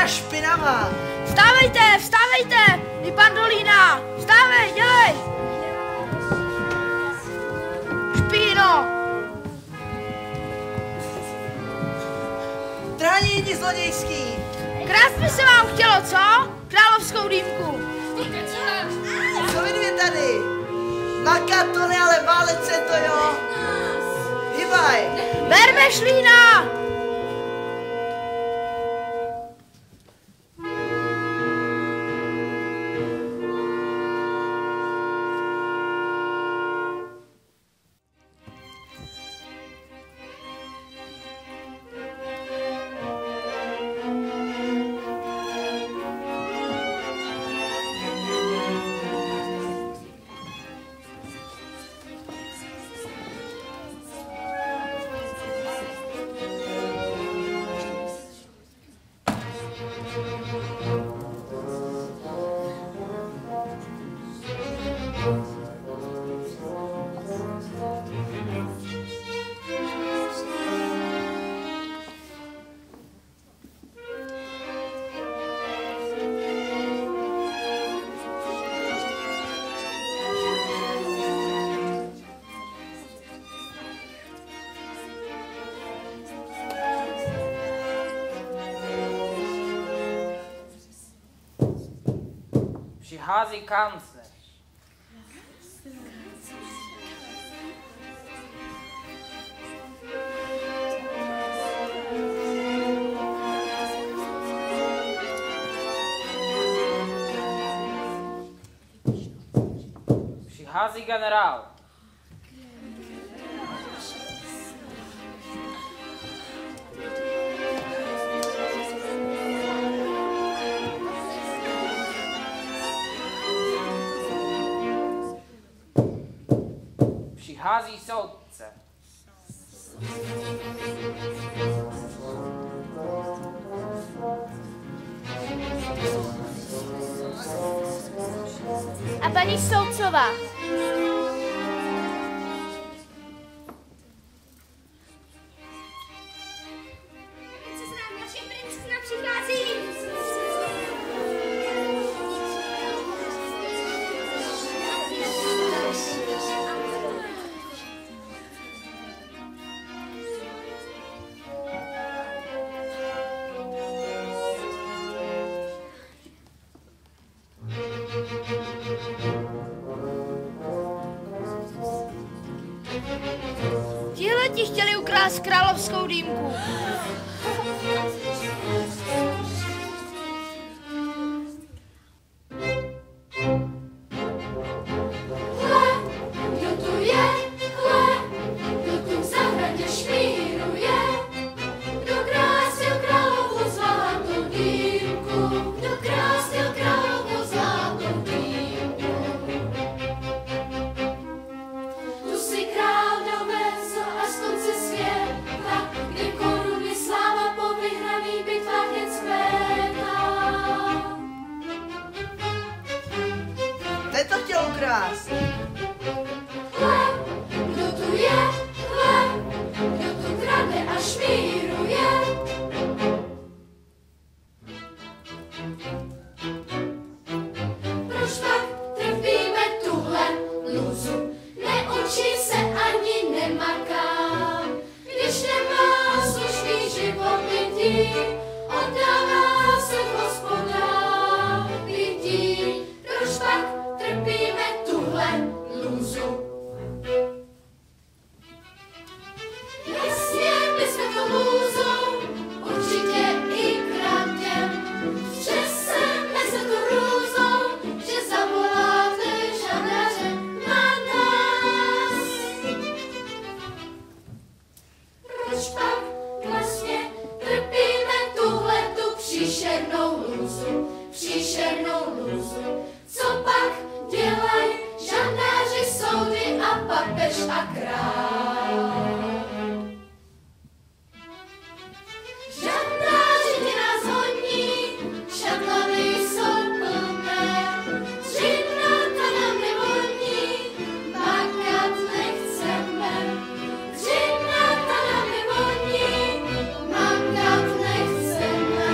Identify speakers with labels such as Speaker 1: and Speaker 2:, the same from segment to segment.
Speaker 1: Sakra špinavá!
Speaker 2: Vstávejte, vstávejte! Vy Bandolína! Vstávej, dělej! Špíno!
Speaker 1: Tránění zlodějský!
Speaker 2: Krásně se vám chtělo, co? Královskou dýmku.
Speaker 1: Co vy dvě tady? Makat to ne, ale válet se to, jo? Hýbaj!
Speaker 2: Berme šlína!
Speaker 3: Přichází kancléř. Přichází generál. Přichází soudce.
Speaker 2: A paní soudcová.
Speaker 4: Naše princezna přichází.
Speaker 2: Tihle ti chtěli ukrást královskou dýmku.
Speaker 1: Ten to chtěl ukrást.
Speaker 4: Kdo tu je? Kdo tu krade a šmíruje? Proč tak trpíme tuhle lůzu? Neučí se ani nemaká. Když nemá slušný život lidí, oddává se Hospoda lidí. Proč tak trpíme tuhle lůzu? Nesměli jsme to lůzu, určitě i kradem. Přeseme se tu hrůzou, že zavoláte žandaře na nás. Proč pak vlastně trpíme tuhletu příšernou lůzu, příšernou lůzu? Co pak dělají žandáři, soudy a papež a král? Žandáři ti nás honí, šatlavy jsou plné, dřinata nám nevoní, makat nechceme. Dřinata nám nevoní, makat nechceme.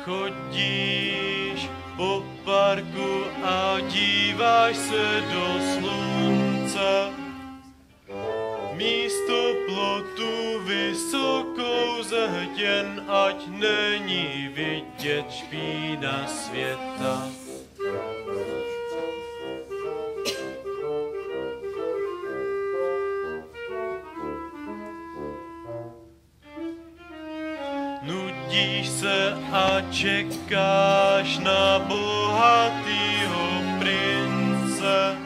Speaker 5: Chodíš po parku a díváš se do slunce. Místo plotu vysokou zehtěn, ať není vidět špína světa. Nudíš se a čekáš na bohatýho prince,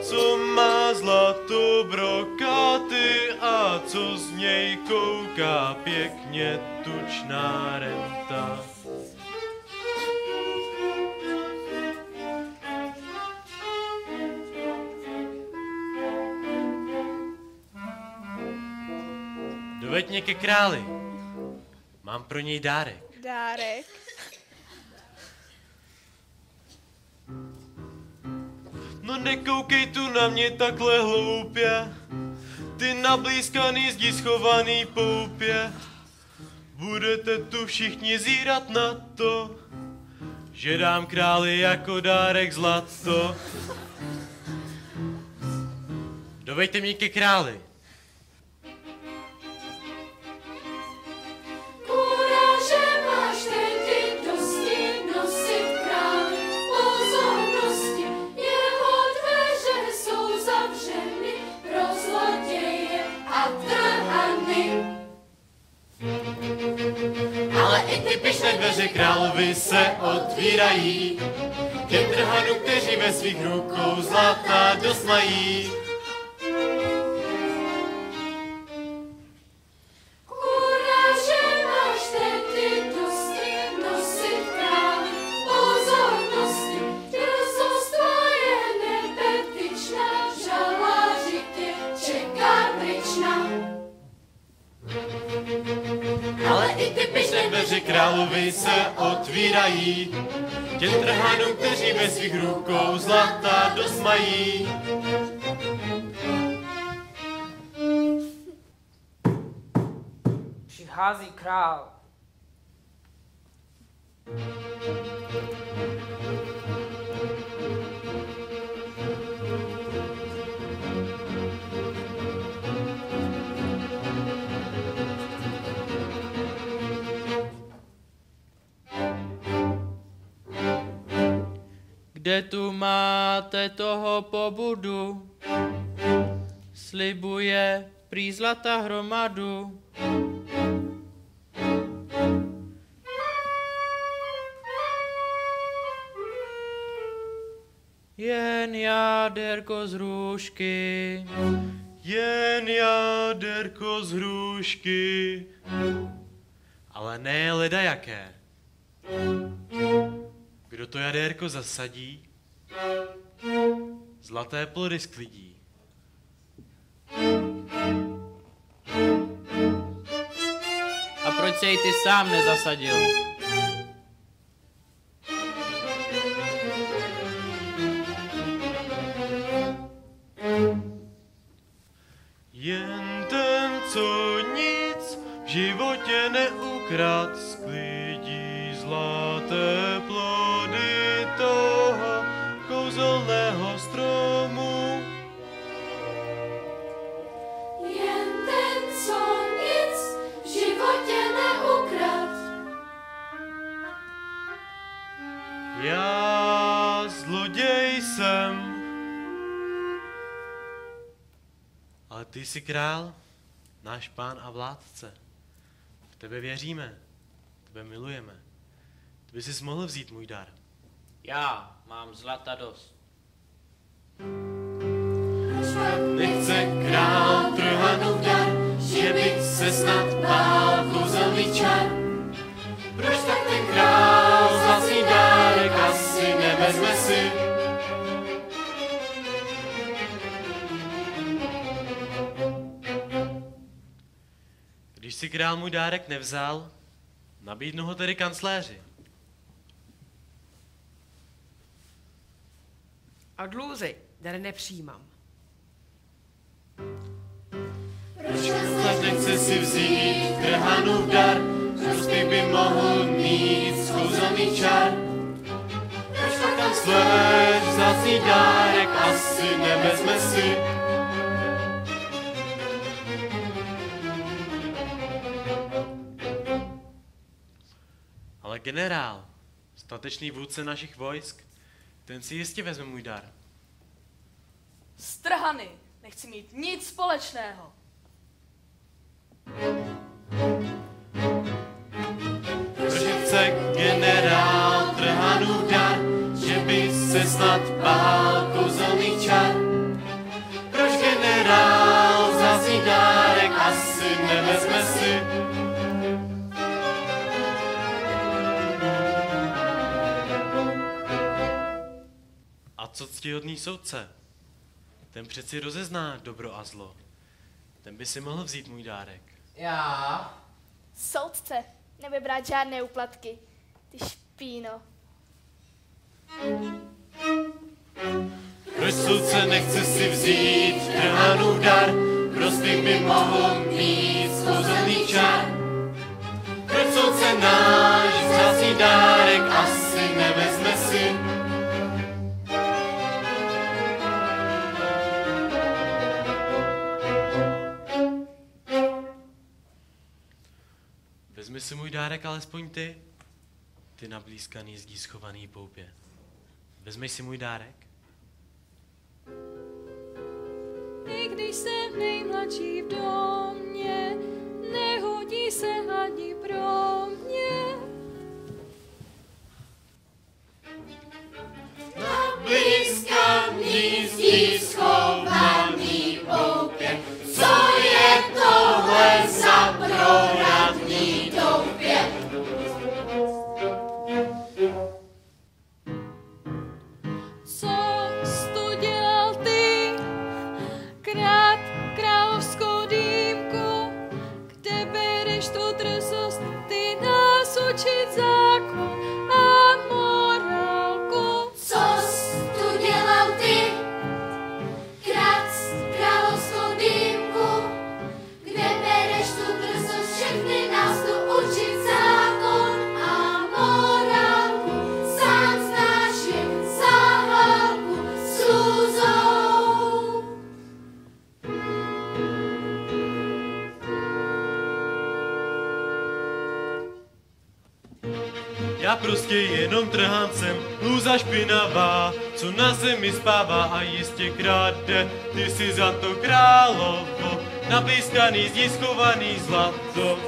Speaker 5: co má zlato brokáty a co z něj kouká pěkně tučná renta. Doveď mě ke králi. Mám pro něj dárek.
Speaker 2: Dárek.
Speaker 5: No nekoukej tu na mě takhle hloupě, ty nablízkaný zdi schovaný poupě. Budete tu všichni zírat na to, že dám králi jako dárek zlato. Doveďte mě ke králi. Pyšné dveře královi se otvírají těm trhanům, kteří ve svých rukou zlata dost mají.
Speaker 4: Hurá, že máš tedy dosti nosit králi pozornosti. Drzost tvoje nebetyčná, žaláři tě čeká pryčná.
Speaker 5: Ale i ty pyšné dveře královi se otvírají těm trhanům, kteří ve svých rukou zlata dost mají.
Speaker 3: Přichází král.
Speaker 6: Kde tu máte toho pobudu? Slibuje prý zlata hromadu. Jen jádérko z hrušky.
Speaker 5: Jen jádérko z hrušky. Ale ne ledajaké. Kdo to jadérko zasadí, zlaté plody sklidí.
Speaker 6: A proč se jí ty sám nezasadil?
Speaker 5: Jen ten, co nic v životě neukrad, sklidí zlaté plody toho kouzelného stromu.
Speaker 4: Jen ten, co nic v životě neukrad.
Speaker 5: Já zloděj jsem. Ale ty jsi král, náš pán a vládce. V tebe věříme, tebe milujeme. Ty by jsi mohl vzít můj dar.
Speaker 6: Já mám zlata dost.
Speaker 5: Nechce král trhanův dar, že by se snad bál kouzelný čar. Proč tak ten král zlacný dárek asi nevezme si? Když si král můj dárek nevzal, nabídnu ho tedy kancléři.
Speaker 7: A dluzy, dar nepřijímám.
Speaker 5: Proč kancléř nechce si vzít trhanův dar, Prostý by mohl mít skouzelný čar. Proč pak kancléř vzácný dárek asi nevezme si? Ale generál, statečný vůdce našich vojsk, ten si jistě vezme můj dar.
Speaker 8: Strhany, nechci mít nic společného.
Speaker 5: Proč chce generál trhanův dar, že by se snad bál kouzelný čar? Proč generál vzácný dárek asi nevezme si? A co ctihodný soudce? Ten přeci rozezná dobro a zlo. Ten by si mohl vzít můj dárek.
Speaker 2: Já? Soudce, nebrat žádné úplatky. Ty špíno.
Speaker 5: Proč soudce nechce si vzít trhanův dar? Prostý by mohl mít skouzelný čar. Proč soudce náš vzácný dárek asi nevezme si? Vezmi si můj dárek alespoň ty nablízkaný zdí schovaný poupě. Vezmeš si můj dárek?
Speaker 4: I když jsem nejmladší v domě, nehodí se ani pro mě.
Speaker 5: Nablízkaný zdí schovaný poupě. Co je tohle za proradný doupě?
Speaker 4: Co jsi tu dělal ty, krát královskou dýmku, kde bereš tu drzost, ty nás učit zákon a morálku.
Speaker 9: Co jsi tu dělal ty, krát královskou dýmku, kde bereš tu drzost, všechny nás tu učit zákon a morálku. Sám znáš je za hlavu sluzou.
Speaker 5: Já prostě jenom trhám jsem, lůza špinavá, co na zemi spává a jistě kráde. Ty jsi za to královo, nablízkaný zdí schovaný zlato.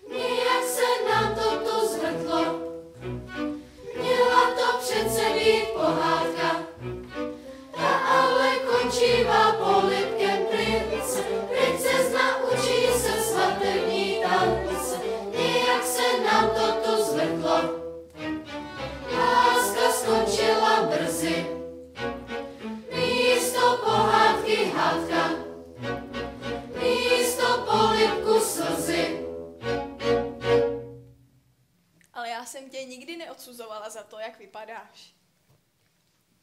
Speaker 9: Nějak se nám toto zvrtlo, měla to přece být pohádka, ta ale končívá polibkem prince. Princezna učí se svatební tance, nějak se nám toto zvrtlo, láska skončila brzy, místo pohádky hádka, místo polibku slzy.
Speaker 8: Ale já jsem tě nikdy neodsuzovala za to, jak vypadáš.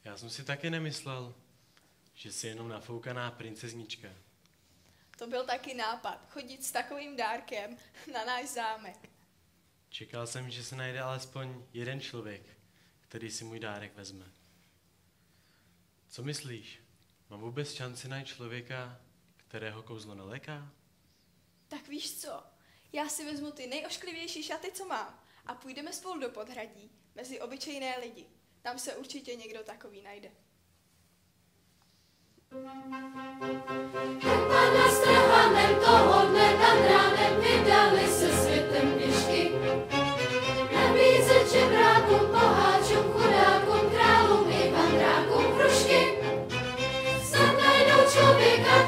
Speaker 5: Já jsem si taky nemyslel, že jsi jenom nafoukaná princeznička.
Speaker 8: To byl taky nápad, chodit s takovým dárkem na náš zámek.
Speaker 5: Čekal jsem, že se najde alespoň jeden člověk, který si můj dárek vezme. Co myslíš? Mám vůbec šanci najít člověka, kterého kouzlo neléká?
Speaker 8: Tak víš co, já si vezmu ty nejošklivější šaty, co mám, a půjdeme spolu do podhradí, mezi obyčejné lidi. Tam se určitě někdo takový najde.
Speaker 9: Pana s trhanem toho dne nad ránem vydali se světem pěšky. Nabízet žebrákům, boháčům, chudákům, králům i vandrákům kružky. Snad najdou člověka,